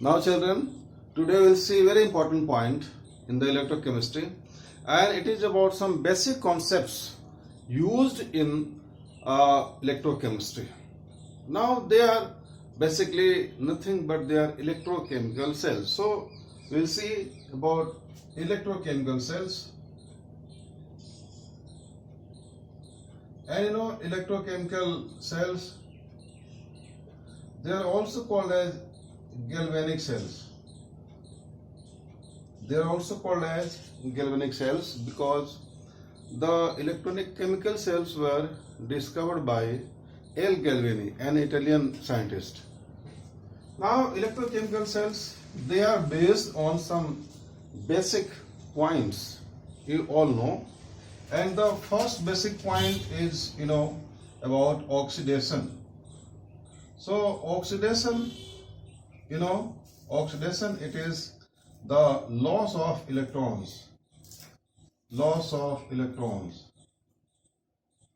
Now children, today we will see a very important point in the electrochemistry, and it is about some basic concepts used in electrochemistry. Now they are basically nothing but they are electrochemical cells. So we will see about electrochemical cells. And you know, electrochemical cells, they are also called as galvanic cells. They are also called as galvanic cells because the electrochemical cells were discovered by L. Galvani, an Italian scientist. Now, electrochemical cells, they are based on some basic points you all know. And the first basic point is, about oxidation. So, oxidation, oxidation, it is the loss of electrons. Loss of electrons.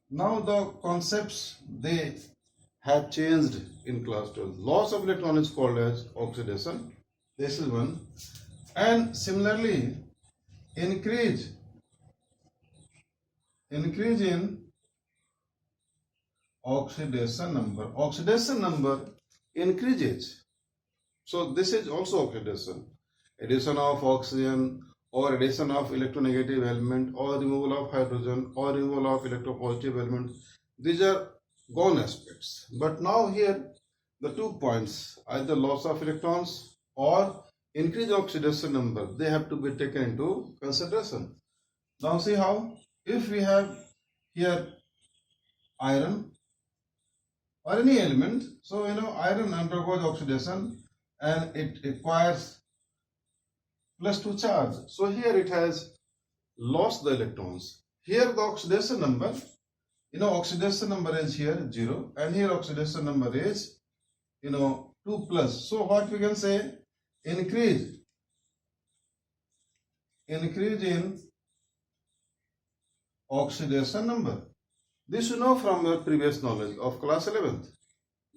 Now, the concepts, they have changed in class 12. Loss of electron is called as oxidation. This is one. And similarly, increase in oxidation number. Oxidation number increases. So this is also oxidation. Addition of oxygen or addition of electronegative element or removal of hydrogen or removal of electropositive element. These are gone aspects. But now here the 2 points, either loss of electrons or increase oxidation number, they have to be taken into consideration. Now see how? If we have here iron or any element, so iron undergoes oxidation and it acquires +2 charge. So here it has lost the electrons. Here the oxidation number, oxidation number is here 0 and here oxidation number is 2+. So what we can say? Increase in oxidation number. This you know from your previous knowledge of class 11th,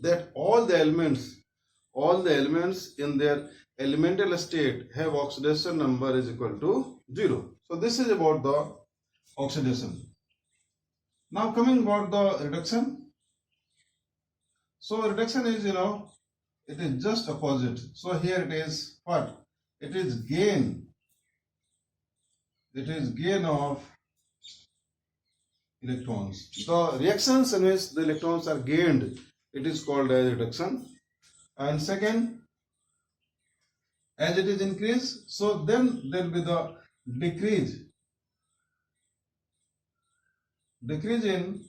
that all the elements in their elemental state have oxidation number is equal to 0. So this is about the oxidation. Now coming about the reduction. So reduction is, it is just opposite. So here it is what? It is gain. It is gain of electrons. The reactions in which the electrons are gained, it is called as reduction. And second, as it is increased, so then there will be the decrease in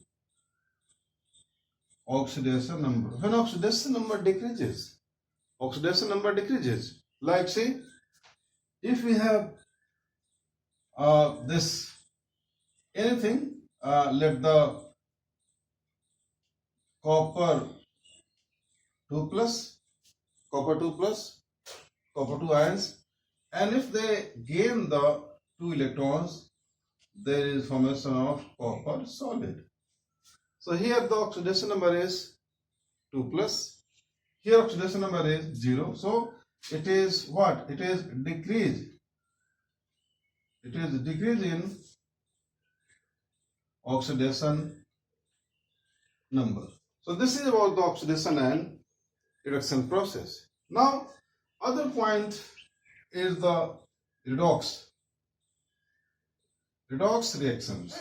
oxidation number. When oxidation number decreases, like say, if we have this anything, let the copper 2+, copper 2 ions, and if they gain the 2 electrons, there is formation of copper solid. So here the oxidation number is 2+, here oxidation number is 0. So it is what? It is decrease. It is decrease in oxidation number. So this is about the oxidation and reduction process. Now other point is the redox reactions.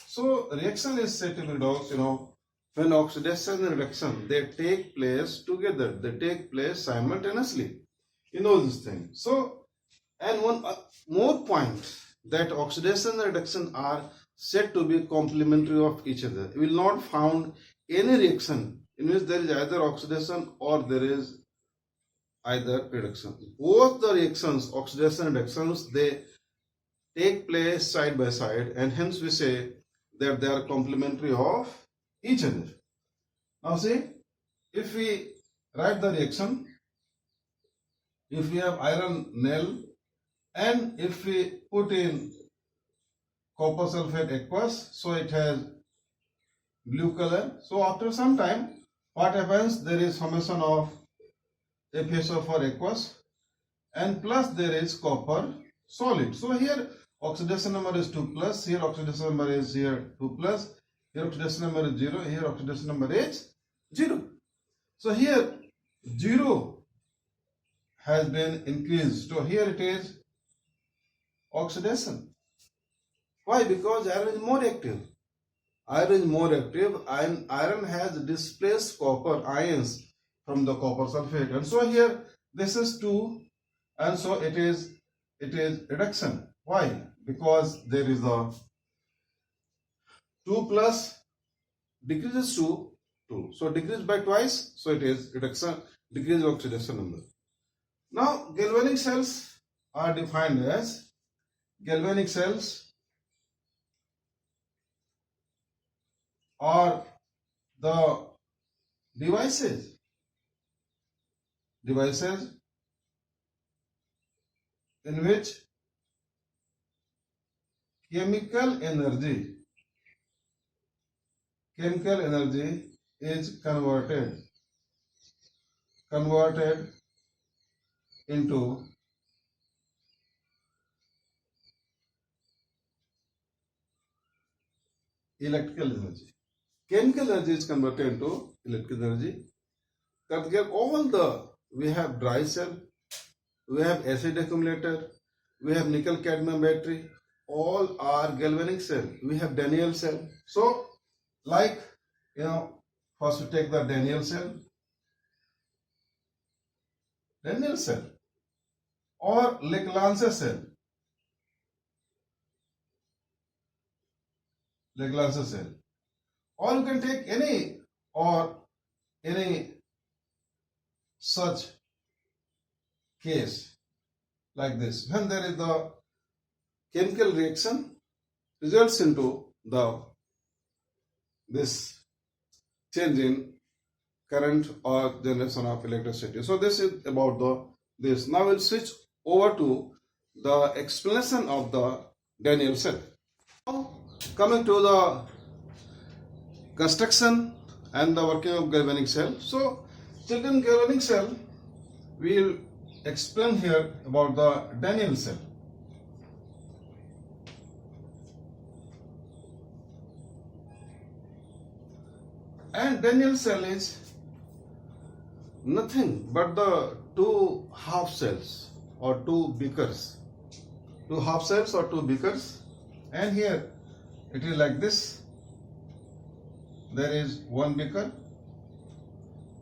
So reaction is said to be redox, when oxidation and reduction, they take place together, they take place simultaneously. You know this thing. So, and one more point, that oxidation and reduction are said to be complementary of each other. You will not found any reaction in which there is either oxidation or there is either reduction. Both the reactions, oxidation and reductions, they take place side by side, and hence we say that they are complementary of each other. Now see, if we write the reaction, if we have iron nail and if we put in copper sulfate aqueous, so it has blue color. So after some time, what happens? There is formation of FeSO for aqueous, and plus there is copper solid. So here oxidation number is 2 plus, here oxidation number is here 2 plus, here oxidation number is 0, here oxidation number is 0. So here 0 has been increased. So here it is oxidation. Why? Because iron is more active. Iron is more active, and iron has displaced copper ions from the copper sulfate. And so here this is 2, and so it is reduction. Why? Because there is a 2 plus decreases to 2. So decrease by twice, so it is reduction, decrease oxidation number. Now galvanic cells are defined as galvanic cells are the devices in which chemical energy is converted into electrical energy. Chemical energy is converted into electrical energy. We have dry cell, we have acid accumulator, we have nickel cadmium battery, all are galvanic cell. We have Daniell cell. So like, first we take the Daniell cell or Leclanche cell. Or you can take any such case like this. When there is the chemical reaction results into this change in current or generation of electricity. So this is about this. Now we'll switch over to the explanation of the Daniell cell. Now coming to the construction and the working of galvanic cell. So children, galvanic cell, we will explain here about the Daniell cell. And Daniell cell is nothing but the two half cells or two beakers. And here it is like this. There is one beaker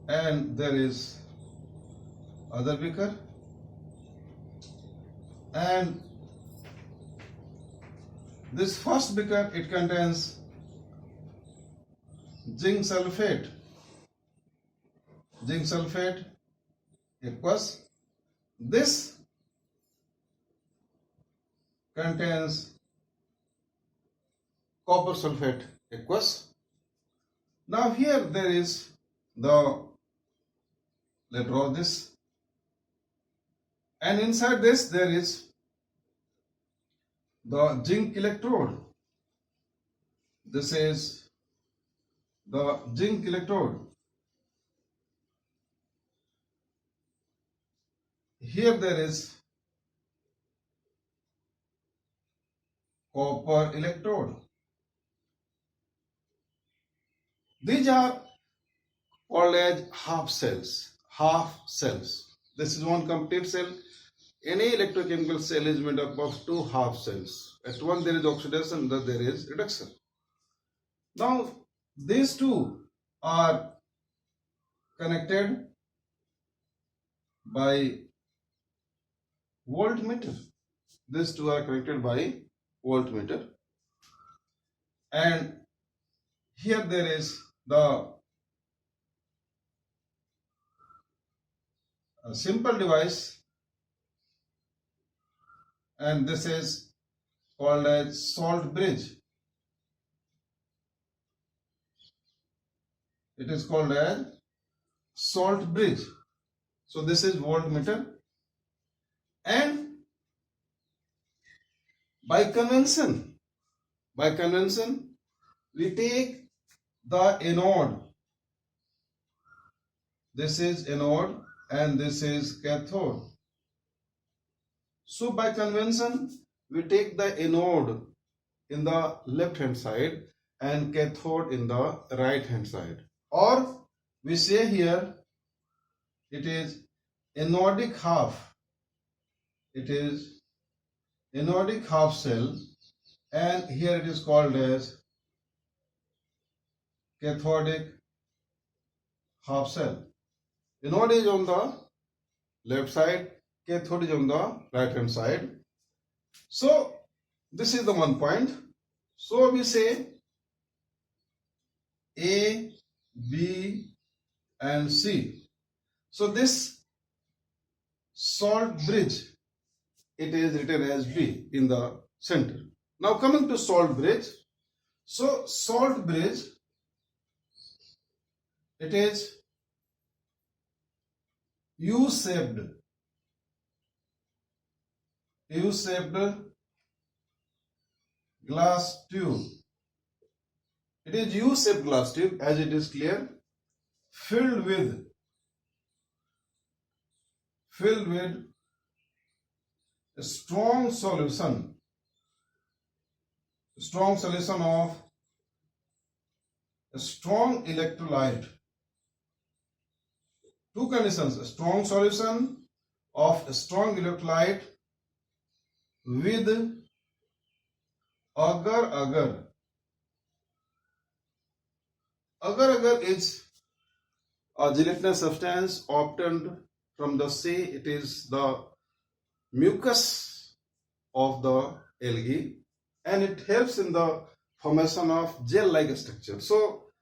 and there is other beaker, and this first beaker, it contains zinc sulfate aqueous. This contains copper sulfate aqueous. Now here there is let's draw this, and inside this there is the zinc electrode. This is the zinc electrode. Here there is copper electrode. These are called as half cells. This is one complete cell. Any electrochemical cell is made up of two half cells. At one there is oxidation, the there is reduction. Now these two are connected by voltmeter. And here there is the simple device, and this is called as salt bridge. It is called as salt bridge. So this is voltmeter, and by convention we take the anode. This is anode, and this is cathode. So by convention, we take the anode in the left hand side and cathode in the right hand side. Or we say here it is anodic half. It is anodic half cell, and here it is called as cathodic half cell. Anode is on the left side, cathode is on the right hand side. So this is the one point. So we say A, B and C. So this salt bridge, it is written as B in the center. Now coming to salt bridge. So salt bridge, it is U-shaped glass tube. It is U-shaped glass tube, as it is clear, filled with a strong solution of a strong electrolyte. Two conditions: a strong solution of a strong electrolyte with agar-agar. Agar-agar is a gelatinous substance obtained from the sea. It is the mucus of the algae, and it helps in the formation of gel-like structure. So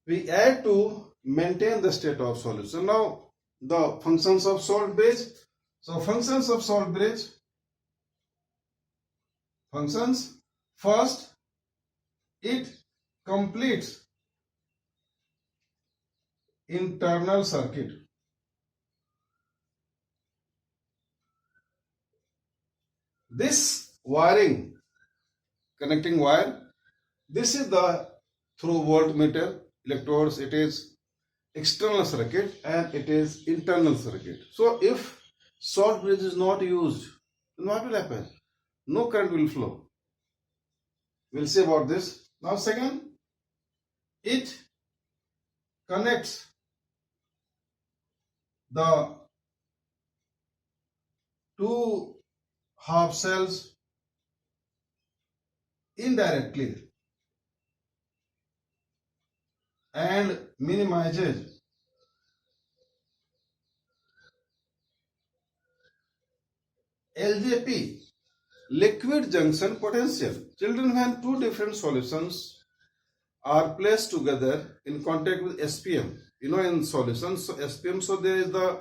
we add to maintain the state of solution. Now the functions of salt bridge. So functions of salt bridge. Functions: first, it completes internal circuit. This wiring, connecting wire, this is the through voltmeter electrodes. It is external circuit and it is internal circuit. So if salt bridge is not used, then what will happen? No current will flow. We'll see about this. Now second, it connects the two half cells indirectly and minimizes LJP, liquid junction potential. Children, when two different solutions are placed together in contact with SPM, in solutions, so SPM, so there is the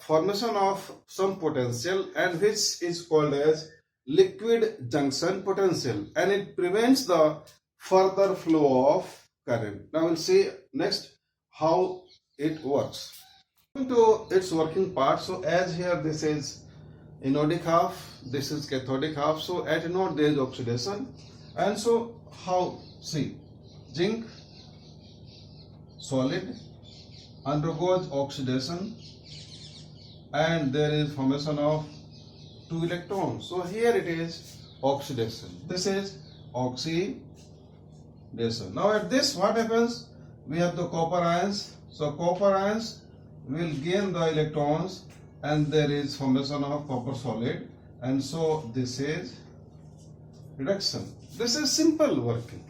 formation of some potential, and which is called as liquid junction potential, and it prevents the further flow of current. Now we'll see next how it works. Coming to its working part, so as here this is anodic half, this is cathodic half. So at anode there is oxidation, and so how, see, zinc solid undergoes oxidation and there is formation of two electrons. So here it is oxidation, this is oxidation. Now at this, what happens? We have the copper ions. So copper ions will gain the electrons and there is formation of copper solid, and so this is reduction. This is simple working.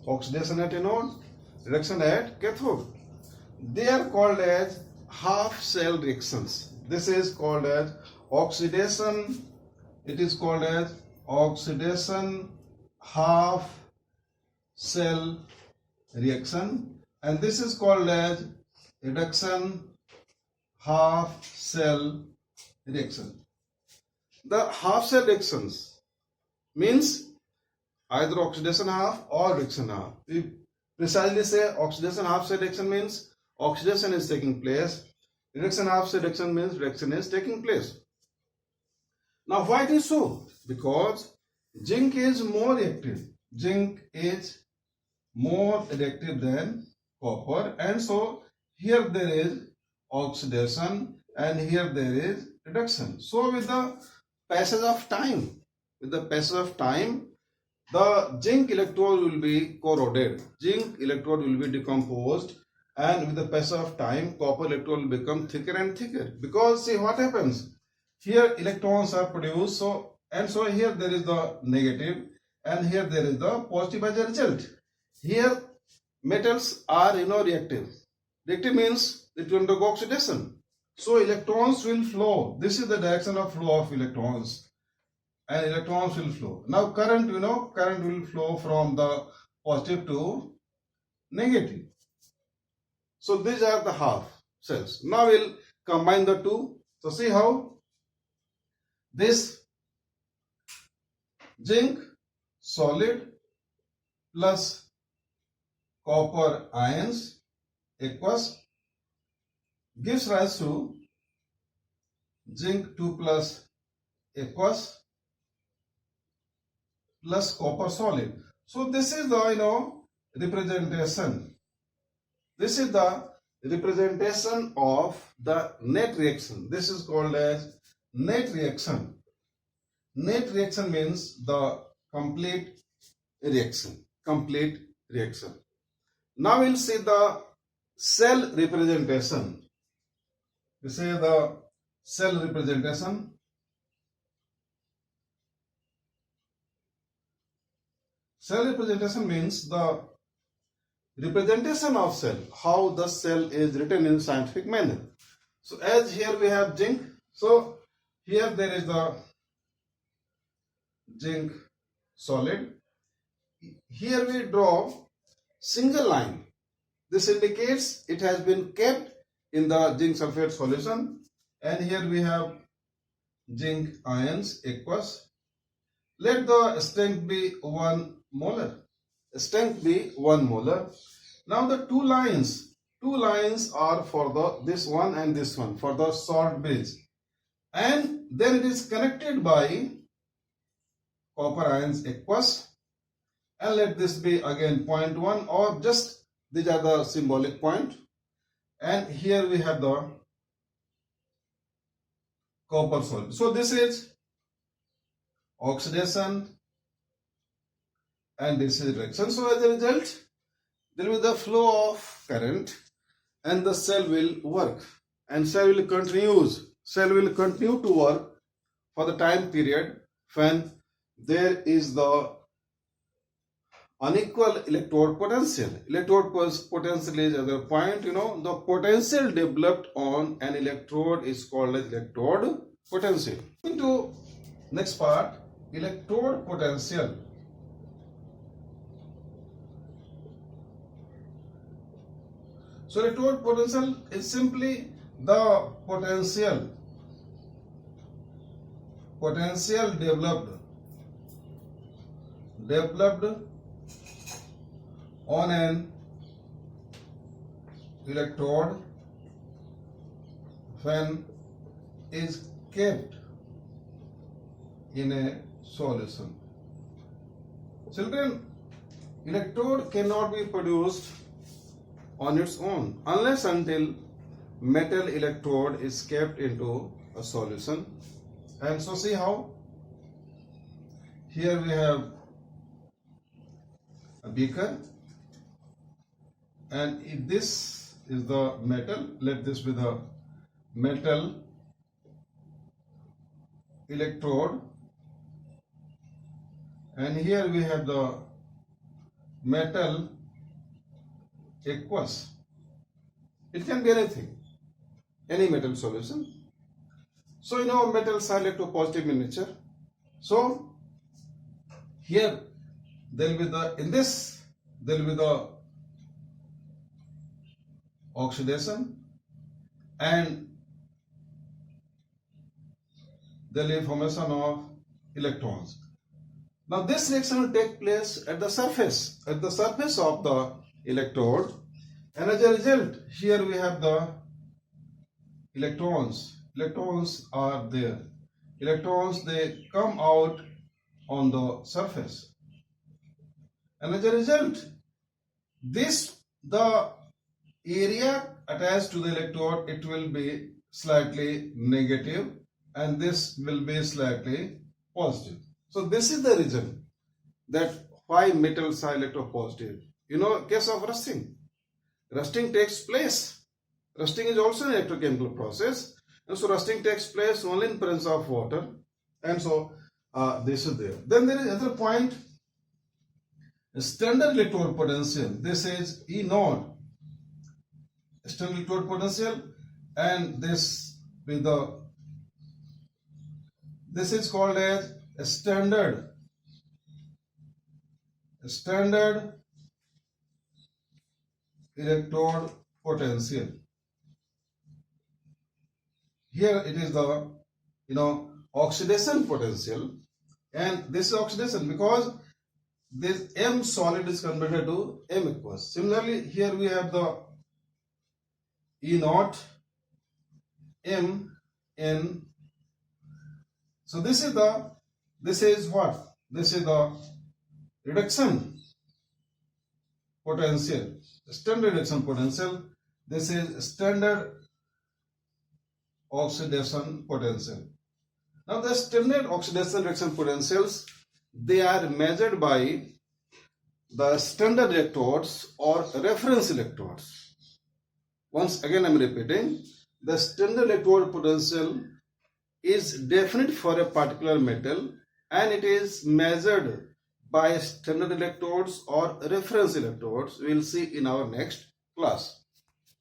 Oxidation at anode, reduction at cathode. They are called as half cell reactions. This is called as oxidation. It is called as oxidation half cell reaction, and this is called as reduction half cell reaction. The half cell reactions means either oxidation half or reduction half. We precisely say oxidation half cell reaction means oxidation is taking place, reduction half cell reaction means reaction is taking place. Now why it is so? Because zinc is more reactive. Zinc is more reactive than copper, and so here there is oxidation, and here there is reduction. So with the passage of time, the zinc electrode will be corroded, zinc electrode will be decomposed, and with the passage of time, copper electrode will become thicker and thicker. Because see what happens, here electrons are produced, so here there is the negative, and here there is the positive as a result. Here metals are reactive. Reactive means it will undergo oxidation. So electrons will flow. This is the direction of flow of electrons, and electrons will flow. Now current, current will flow from the positive to negative. So these are the half cells. Now we'll combine the two. So see how this zinc solid plus copper ions aqueous gives rise to zinc 2 plus aqueous plus copper solid. So this is the representation. This is the representation of the net reaction. This is called as net reaction. Net reaction means the complete reaction. Complete reaction. Now we'll see the cell representation. We say the cell representation. Cell representation means the representation of cell, how the cell is written in scientific manner. So as here we have zinc, so here there is the zinc solid. Here we draw single line. This indicates it has been kept in the zinc sulfate solution, and here we have zinc ions aqueous. Let the strength be 1 molar. Strength be 1 molar. Now the two lines are for this one and this one, for the salt base, and then it is connected by copper ions aqueous, and let this be again 0.1, or just these are the symbolic point, and here we have the copper solid. So this is oxidation and this is reaction. So as a result, there will be the flow of current and the cell will work, and cell will continue to work for the time period when there is the unequal electrode potential. Electrode potential is other point, the potential developed on an electrode is called as electrode potential. Into next part, electrode potential. So electrode potential is simply the potential developed on an electrode when is kept in a solution. Children, electrode cannot be produced on its own unless until metal electrode is kept into a solution. And so see how here we have a beaker, and if this is the metal, let this be the metal electrode, and here we have the metal aqueous. It can be anything, any metal solution. So metals are electropositive in nature. So here there will be the oxidation, and there will be formation of electrons. Now this reaction will take place at the surface of the electrode, and as a result here we have the electrons are there. Electrons, they come out on the surface, and as a result the area attached to the electrode, it will be slightly negative and this will be slightly positive. So this is the reason that why metals are electropositive. You know, case of rusting. Rusting takes place. Rusting is also an electrochemical process. And so rusting takes place only in presence of water. And so this is there. Then there is another point. Standard electrode potential. This is E naught. Standard electrode potential, and this is called as a standard electrode potential. Here it is the oxidation potential, and this is oxidation because this M solid is converted to M aqueous. Similarly, here we have the E naught M N. So this is what? This is the reduction potential, standard reduction potential. This is standard oxidation potential. Now the standard oxidation reduction potentials, they are measured by the standard electrodes or reference electrodes. Once again I am repeating, the standard electrode potential is definite for a particular metal and it is measured by standard electrodes or reference electrodes. We will see in our next class.